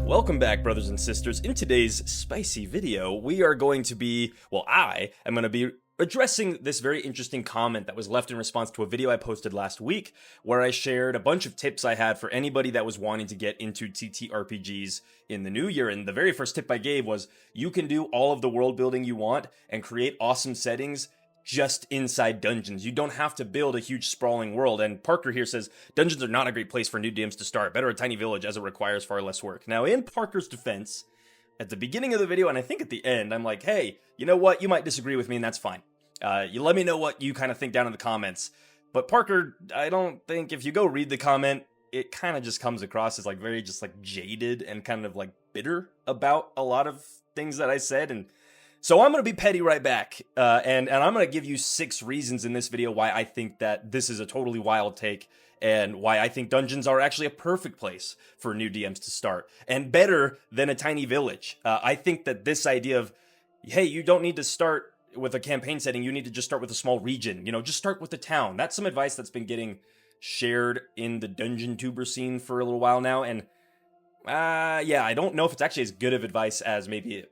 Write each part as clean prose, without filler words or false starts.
Welcome back, brothers and sisters. In today's spicy video, we are going to be, I am going to be addressing this very interesting comment that was left in response to a video I posted last week, where I shared a bunch of tips I had for anybody that was wanting to get into TTRPGs in the new year. And the very first tip I gave was, you can do all of the world building you want and create awesome settings just inside dungeons. You don't have to build a huge sprawling world. And Parker here says, dungeons are not a great place for new DMs to start. Better a tiny village, as it requires far less work. Now, in Parker's defense, at the beginning of the video, and I think at the end, I'm like, hey, you know what? You might disagree with me, and that's fine. You let me know what you kind of think down in the comments. But Parker, I don't think if you go read the comment, it kind of just comes across as like very just like jaded and kind of like bitter about a lot of things that I said. And so I'm going to be petty right back, and I'm going to give you 6 reasons in this video why I think that this is a totally wild take, and why I think dungeons are actually a perfect place for new DMs to start, and better than a tiny village. I think that this idea of, hey, you don't need to start with a campaign setting, you need to just start with a small region, just start with the town. That's some advice that's been getting shared in the dungeon tuber scene for a little while now, and yeah, I don't know if it's actually as good of advice as maybe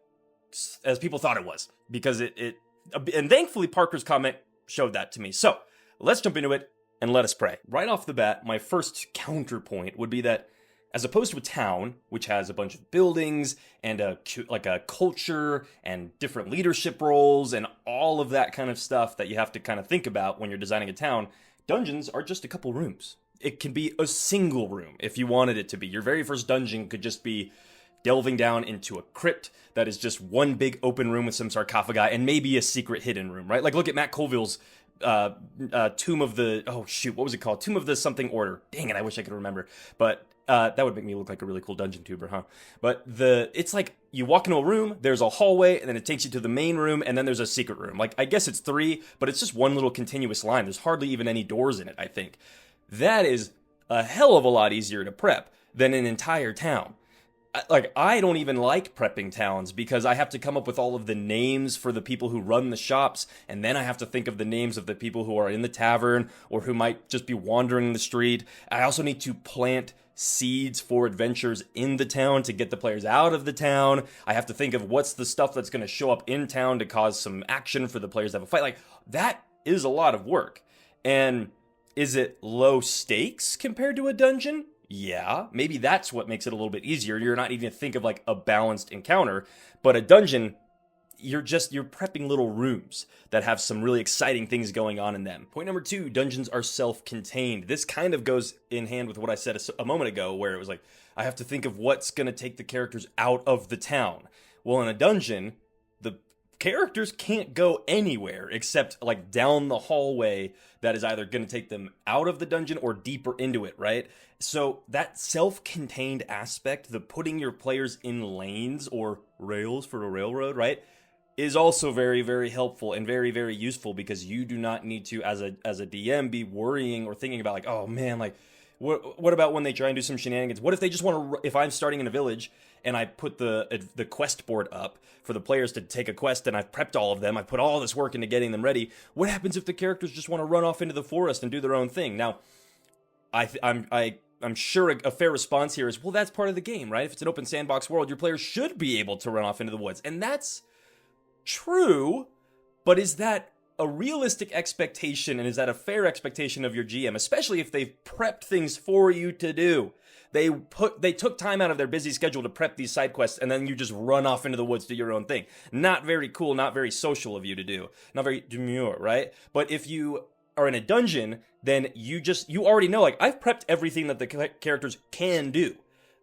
as people thought it was, because and thankfully Parker's comment showed that to me. So let's jump into it and let us pray. Right off the bat, my first counterpoint would be that as opposed to a town, which has a bunch of buildings and a culture and different leadership roles and all of that kind of stuff that you have to kind of think about when you're designing a town, dungeons are just a couple rooms. It can be a single room if you wanted it to be. Your very first dungeon could just be delving down into a crypt that is just one big open room with some sarcophagi and maybe a secret hidden room, right? Like, look at Matt Colville's Tomb of the, what was it called? Tomb of the something order. Dang it, I wish I could remember. But that would make me look like a really cool dungeon tuber, huh? But it's like you walk into a room, there's a hallway, and then it takes you to the main room, and then there's a secret room. Like, I guess it's 3, but it's just one little continuous line. There's hardly even any doors in it, I think. That is a hell of a lot easier to prep than an entire town. Like, I don't even like prepping towns because I have to come up with all of the names for the people who run the shops, and then I have to think of the names of the people who are in the tavern or who might just be wandering the street. I also need to plant seeds for adventures in the town to get the players out of the town. I have to think of what's the stuff that's going to show up in town to cause some action for the players to have a fight. Like, that is a lot of work. And is it low stakes compared to a dungeon? Yeah, maybe that's what makes it a little bit easier. You're not needing to think of like a balanced encounter, but a dungeon, you're prepping little rooms that have some really exciting things going on in them. Point number 2, dungeons are self-contained. This kind of goes in hand with what I said a moment ago, where it was like, I have to think of what's going to take the characters out of the town. Well, in a dungeon, the characters can't go anywhere except like down the hallway that is either going to take them out of the dungeon or deeper into it, right? So that self-contained aspect, the putting your players in lanes or rails for a railroad, right, is also very, very helpful and very, very useful, because you do not need to, as a DM, be worrying or thinking about like, oh man, like what about when they try and do some shenanigans? What if they just want to, if I'm starting in a village and I put the quest board up for the players to take a quest, and I've prepped all of them, I put all this work into getting them ready, what happens if the characters just want to run off into the forest and do their own thing? Now, I'm sure a fair response here is, well, that's part of the game, right? If it's an open sandbox world, your players should be able to run off into the woods. And that's true, but is that a realistic expectation, and is that a fair expectation of your GM, especially if they've prepped things for you to do? They took time out of their busy schedule to prep these side quests, and then you just run off into the woods to do your own thing. Not very cool, not very social of you to do. Not very demure, right? But if you are in a dungeon, then you already know, like, I've prepped everything that the characters can do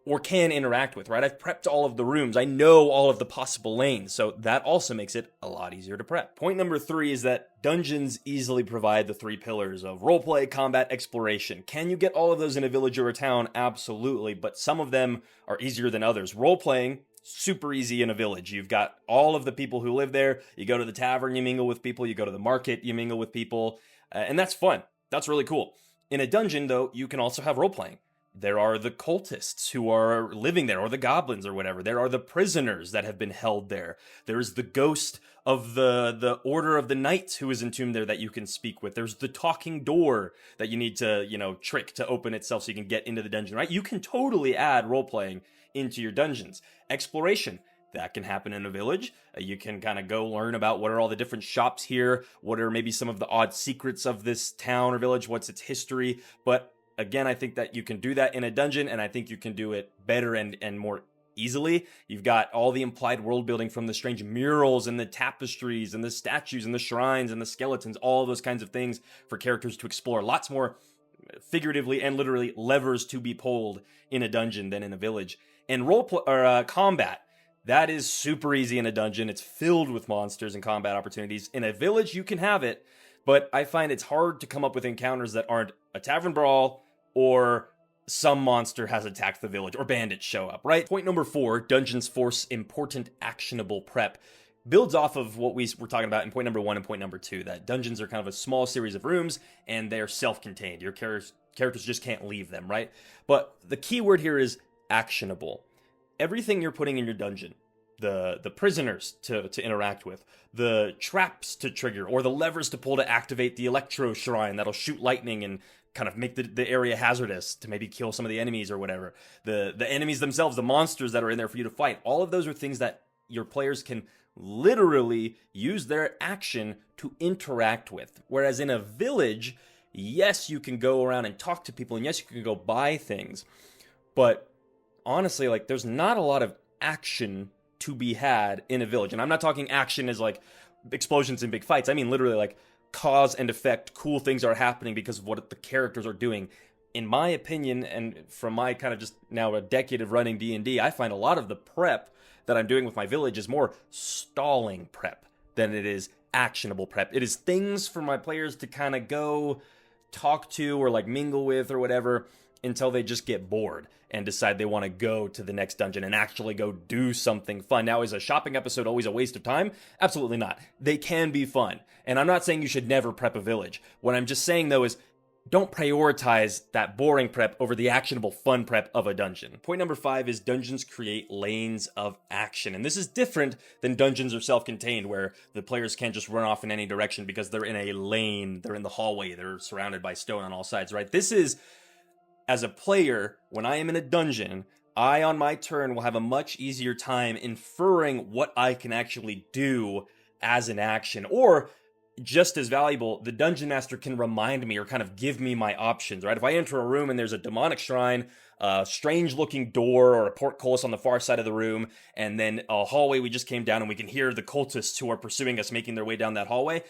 or can interact with, right? I've prepped all of the rooms. I know all of the possible lanes, so that also makes it a lot easier to prep. Point number 3 is that dungeons easily provide the 3 pillars of roleplay, combat, exploration. Can you get all of those in a village or a town? Absolutely, but some of them are easier than others. Roleplaying, super easy in a village. You've got all of the people who live there. You go to the tavern, you mingle with people. You go to the market, you mingle with people, and that's fun. That's really cool. In a dungeon, though, you can also have role-playing. There are the cultists who are living there, or the goblins or whatever. There are the prisoners that have been held there. There's the ghost of the Order of the Knights who is entombed there that you can speak with. There's the talking door that you need to, trick to open itself so you can get into the dungeon, right? You can totally add role-playing into your dungeons. Exploration. That can happen in a village. You can kind of go learn about what are all the different shops here, what are maybe some of the odd secrets of this town or village, what's its history. But again, I think that you can do that in a dungeon, and I think you can do it better and more easily. You've got all the implied world building from the strange murals and the tapestries and the statues and the shrines and the skeletons, all those kinds of things for characters to explore. Lots more figuratively and literally levers to be pulled in a dungeon than in a village. And combat. That is super easy in a dungeon. It's filled with monsters and combat opportunities. In a village, you can have it, but I find it's hard to come up with encounters that aren't a tavern brawl or some monster has attacked the village or bandits show up, right? Point number 4, dungeons force important actionable prep. Builds off of what we were talking about in point number 1 and point number 2, that dungeons are kind of a small series of rooms and they're self-contained. Your characters just can't leave them, right? But the key word here is actionable. Everything you're putting in your dungeon, the prisoners to interact with, the traps to trigger, or the levers to pull to activate the electro shrine that'll shoot lightning and kind of make the area hazardous to maybe kill some of the enemies or whatever. The enemies themselves, the monsters that are in there for you to fight, all of those are things that your players can literally use their action to interact with. Whereas in a village, yes, you can go around and talk to people, and yes, you can go buy things, but honestly, like, there's not a lot of action to be had in a village. And I'm not talking action as like explosions and big fights. I mean literally like cause and effect, cool things are happening because of what the characters are doing. In my opinion, and from my kind of just now a decade of running D&D, I find a lot of the prep that I'm doing with my village is more stalling prep than it is actionable prep. It is things for my players to kind of go talk to or like mingle with or whatever until they just get bored and decide they want to go to the next dungeon and actually go do something fun. Now, is a shopping episode always a waste of time? Absolutely not. They can be fun. And I'm not saying you should never prep a village. What I'm just saying, though, is don't prioritize that boring prep over the actionable fun prep of a dungeon. Point number 5 is dungeons create lanes of action. And this is different than dungeons are self-contained, where the players can't just run off in any direction because they're in a lane, they're in the hallway, they're surrounded by stone on all sides, right? This is, as a player, when I am in a dungeon, I, on my turn, will have a much easier time inferring what I can actually do as an action. Or, just as valuable, the dungeon master can remind me or kind of give me my options, right? If I enter a room and there's a demonic shrine, a strange-looking door, or a portcullis on the far side of the room, and then a hallway we just came down and we can hear the cultists who are pursuing us making their way down that hallway,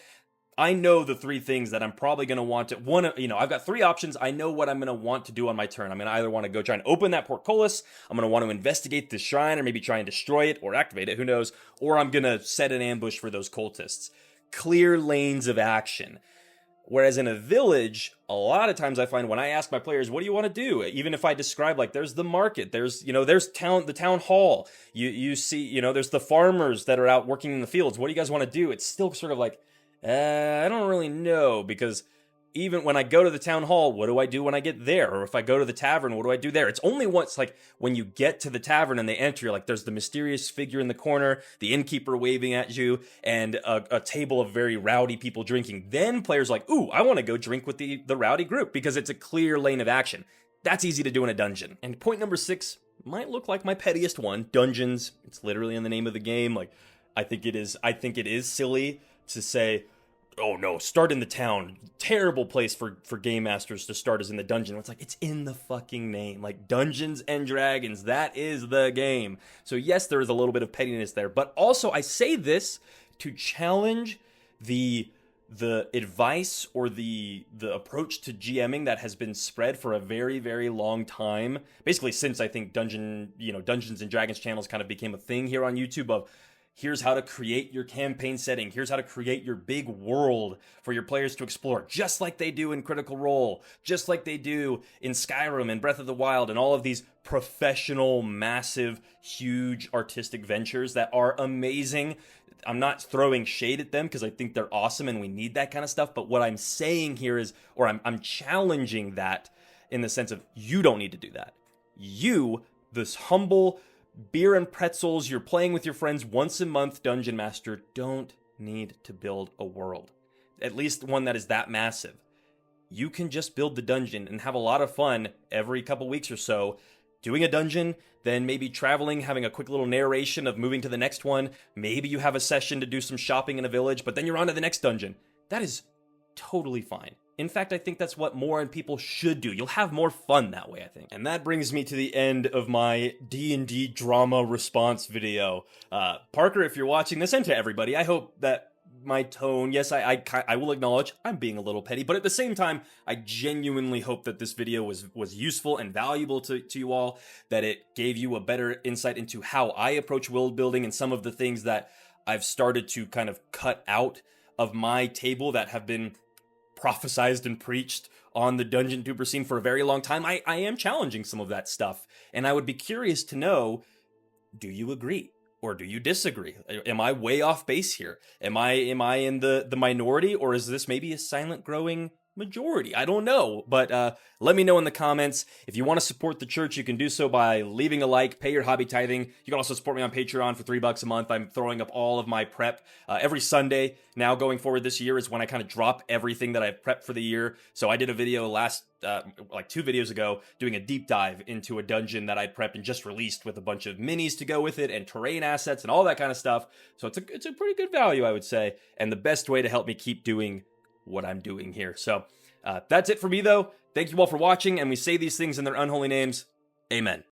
I know the 3 things that I'm probably going to want to, I've got 3 options. I know what I'm going to want to do on my turn. I'm going to either want to go try and open that portcullis, I'm going to want to investigate the shrine, or maybe try and destroy it or activate it, who knows, or I'm going to set an ambush for those cultists. Clear lanes of action. Whereas in a village, a lot of times I find when I ask my players, what do you want to do? Even if I describe, like, there's the market, there's the town hall, you see, there's the farmers that are out working in the fields. What do you guys want to do? It's still sort of like, I don't really know, because even when I go to the town hall, what do I do when I get there? Or if I go to the tavern, what do I do there? It's only once, like, when you get to the tavern and they enter, like, there's the mysterious figure in the corner, the innkeeper waving at you, and a table of very rowdy people drinking. Then players are like, ooh, I want to go drink with the rowdy group, because it's a clear lane of action. That's easy to do in a dungeon. And point number 6 might look like my pettiest one. Dungeons. It's literally in the name of the game. Like, I think it is silly to say, oh no, start in the town. Terrible place for game masters to start is in the dungeon. It's like, it's in the fucking name. Like, Dungeons and Dragons, that is the game. So yes, there is a little bit of pettiness there, but also I say this to challenge the advice or the approach to GMing that has been spread for a very, very long time. Basically, since I think Dungeons and Dragons channels kind of became a thing here on YouTube, of here's how to create your campaign setting. Here's how to create your big world for your players to explore, just like they do in Critical Role, just like they do in Skyrim and Breath of the Wild and all of these professional, massive, huge artistic ventures that are amazing. I'm not throwing shade at them because I think they're awesome and we need that kind of stuff. But what I'm saying here is, or I'm challenging that in the sense of you don't need to do that. You, this humble beer and pretzels, you're playing with your friends once a month dungeon master, don't need to build a world. At least one that is that massive. You can just build the dungeon and have a lot of fun every couple weeks or so, doing a dungeon, then maybe traveling, having a quick little narration of moving to the next one. Maybe you have a session to do some shopping in a village, but then you're on to the next dungeon. That is totally fine. In fact, I think that's what more people should do. You'll have more fun that way, I think. And that brings me to the end of my D&D drama response video. Parker, if you're watching this, and to everybody, I hope that my tone, yes, I will acknowledge I'm being a little petty, but at the same time, I genuinely hope that this video was useful and valuable to you all, that it gave you a better insight into how I approach world building and some of the things that I've started to kind of cut out of my table that have been prophesized and preached on the Dungeon Tuber scene for a very long time. I am challenging some of that stuff, and I would be curious to know, do you agree? Or do you disagree? Am I way off base here? Am I in the minority, or is this maybe a silent growing majority? I don't know, but let me know in the comments. If you want to support the church, you can do so by leaving a like, pay your hobby tithing. You can also support me on Patreon for $3 a month. I'm throwing up all of my prep every Sunday. Now going forward this year is when I kind of drop everything that I've prepped for the year. So I did a video like 2 videos ago, doing a deep dive into a dungeon that I prepped and just released with a bunch of minis to go with it and terrain assets and all that kind of stuff. So it's a pretty good value, I would say, and the best way to help me keep doing what I'm doing here. So that's it for me, though. Thank you all for watching, and we say these things in their unholy names. Amen.